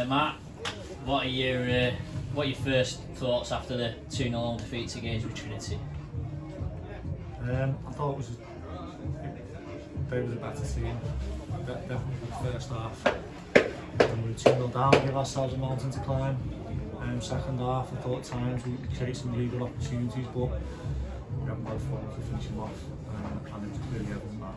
Mark, what are your first thoughts after the 2-0 defeat to Gainsborough Trinity? I thought they was a better team. Definitely for the first half. When we were 2-0 down, we gave ourselves a mountain to climb. Second half, I thought at times we created some really good opportunities, but we haven't got a form to finish them off, and it was clearly evident that.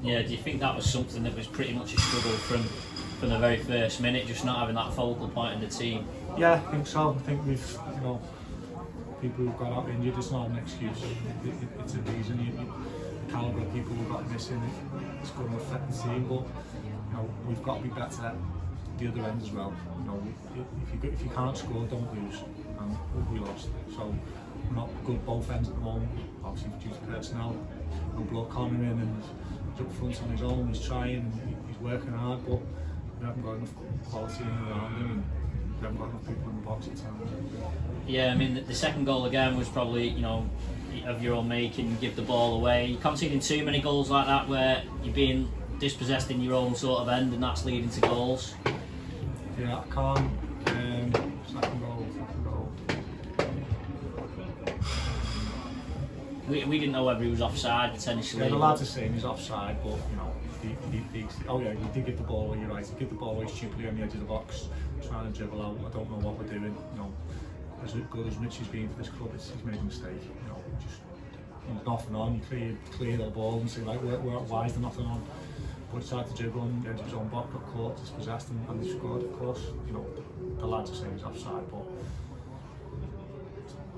Yeah, do you think that was something that was pretty much a struggle from the very first minute, just not having that focal point in the team? Yeah, I think so. I think we've, people who've got out injured, it's not an excuse. It's a reason. The calibre of people we've got missing, it's going to affect the team, but we've got to be better at the other end as well. If you can't score, don't lose, and we lost. So we're not good both ends at the moment. Obviously due to personnel, bloke Connor in and he's up front on his own. He's trying, he's working hard, but we haven't got enough quality in around him, and we haven't got enough people in the box at times. Yeah, I mean the second goal again was probably of your own making. Give the ball away. You're conceding too many goals like that where you're being dispossessed in your own sort of end, and that's leading to goals. Yeah, I can't. Second goal. We didn't know whether he was offside potentially. Yeah, the lads are saying he's offside, but he did give the ball away. You're right. He gave the ball away stupidly on the edge of the box, trying to dribble out. I don't know what we're doing. As good as Richie's been for this club, he's made a mistake. Just nothing on. You clear the ball and say like, why is there nothing on? But he tried to dribble on the edge of his own box, got caught, dispossessed, and he scored. Of course, the lads are saying he's offside, but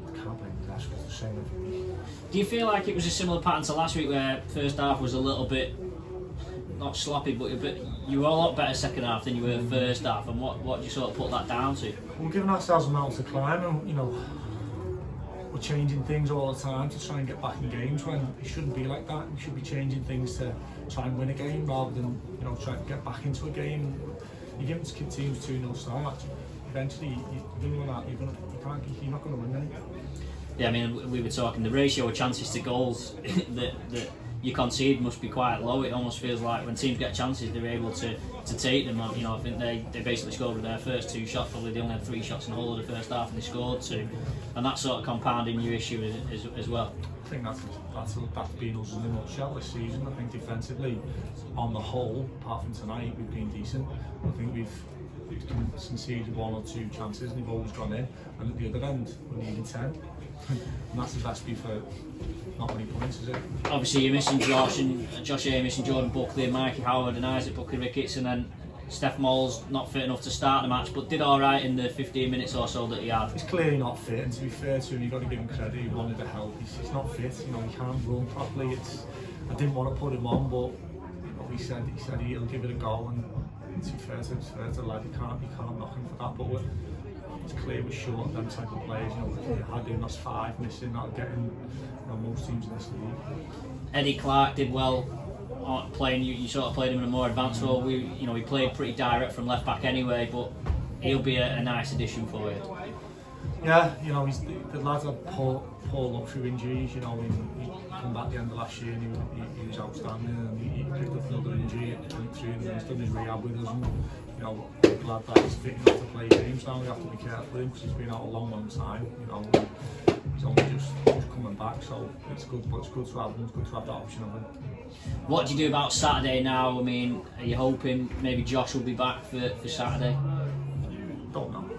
I can't blame the rest because they're saying everything. Do you feel like it was a similar pattern to last week, where first half was a little bit not sloppy, but you were a lot better second half than you were first half? And what do you sort of put that down to? We're giving ourselves a mountain to climb, and we're changing things all the time to try and get back in games when it shouldn't be like that. We should be changing things to try and win a game rather than try to get back into a game. You're giving teams 2-0 starts. Eventually, you're not going to win them. Yeah, I mean, we were talking the ratio of chances to goals that you concede must be quite low. It almost feels like when teams get chances, they're able to take them. I think they basically scored with their first 2 shots. Probably they only had 3 shots in the whole of the first half, and they scored 2. And that's sort of compounding your issue as well. I think that's been us in a nutshell this season. I think defensively, on the whole, apart from tonight, we've been decent. I think we've conceded 1 or 2 chances and they've always gone in. And at the other end, we're needing 10. And that's the recipe for not many points, is it? Obviously, you're missing Josh Amiss and Jordan Buckley and Mikey Howard and Isaac Buckley Ricketts, and then Steph Moll's not fit enough to start the match, but did all right in the 15 minutes or so that he had. He's clearly not fit, and to be fair to him, you've got to give him credit. He wanted to help. He's not fit. He can't run properly. I didn't want to put him on, but he said he'll give it a go. And to be fair to the lad, you can't knock him for that. But it's clear we're short of them type of players. That's 5 missing, not getting most teams in this league. Eddie Clark did well playing. You sort of played him in a more advanced role. He played pretty direct from left back anyway, but he'll be a nice addition for you. Yeah, the lads had poor luck through injuries. He come back at the end of last year and he was outstanding, and he picked up another injury, went through, and he's done his rehab with us. And we're glad that he's fit enough to play games now. We have to be careful with him because he's been out a long time. He's only just coming back, so it's good. But it's good to have him. It's good to have that option of him. What do you do about Saturday now? I mean, are you hoping maybe Josh will be back for Saturday? Don't know.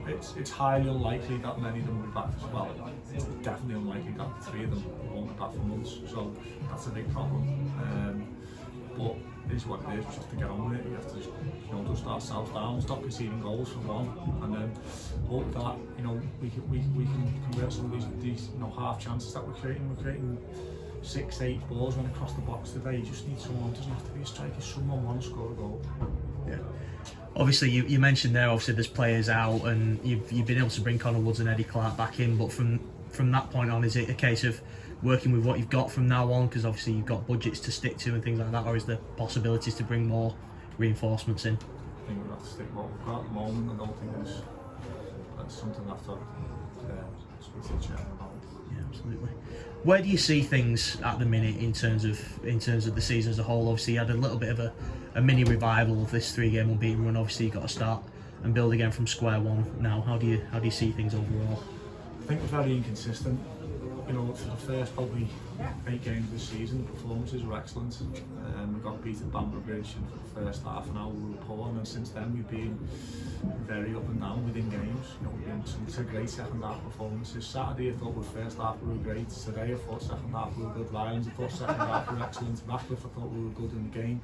It's highly unlikely that many of them will be back as well. It's definitely unlikely that 3 of them won't be back for months, so that's a big problem. But it is what it is. We just have to get on with it. We have to dust ourselves down, stop conceding goals for one, and then hope that we can convert some of these half chances that we're creating. We're creating 6-8 balls when across the box today. You just need someone. It doesn't have to be a striker. Someone wants to score a goal. Yeah. Obviously, you mentioned there. Obviously, there's players out, and you've been able to bring Connor Woods and Eddie Clark back in. But from that point on, is it a case of working with what you've got from now on? Because obviously you've got budgets to stick to and things like that, or is there possibilities to bring more reinforcements in? I think we'll have to stick with what we've got at the moment. I don't think that's something I have to speak to the chairman about. Yeah, absolutely. Where do you see things at the minute in terms of the season as a whole? Obviously, you had a little bit of a mini revival of this 3-game unbeaten run. Obviously, you got to start and build again from square one now? How do you see things overall? I think we're very inconsistent. You know, for the first probably 8 games this season, the performances were excellent. We got beat at Bamber Bridge in the first half an hour, we were poor, and since then we've been very up and down within games. You know, we've been some great second half performances. Saturday I thought the first half we were great. Today I thought second half we were good. Rylands I thought second half we were excellent. Ratcliffe I thought we were good in the game.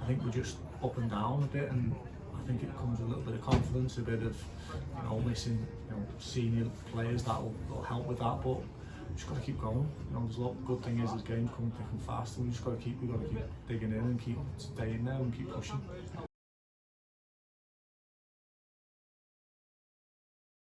I think we're just up and down a bit, and I think it comes with a little bit of confidence, a bit of missing senior players that will help with that. But we just got to keep going. There's a lot. Good thing is this game's coming thick and fast, and we got to keep digging in and keep staying there and keep pushing.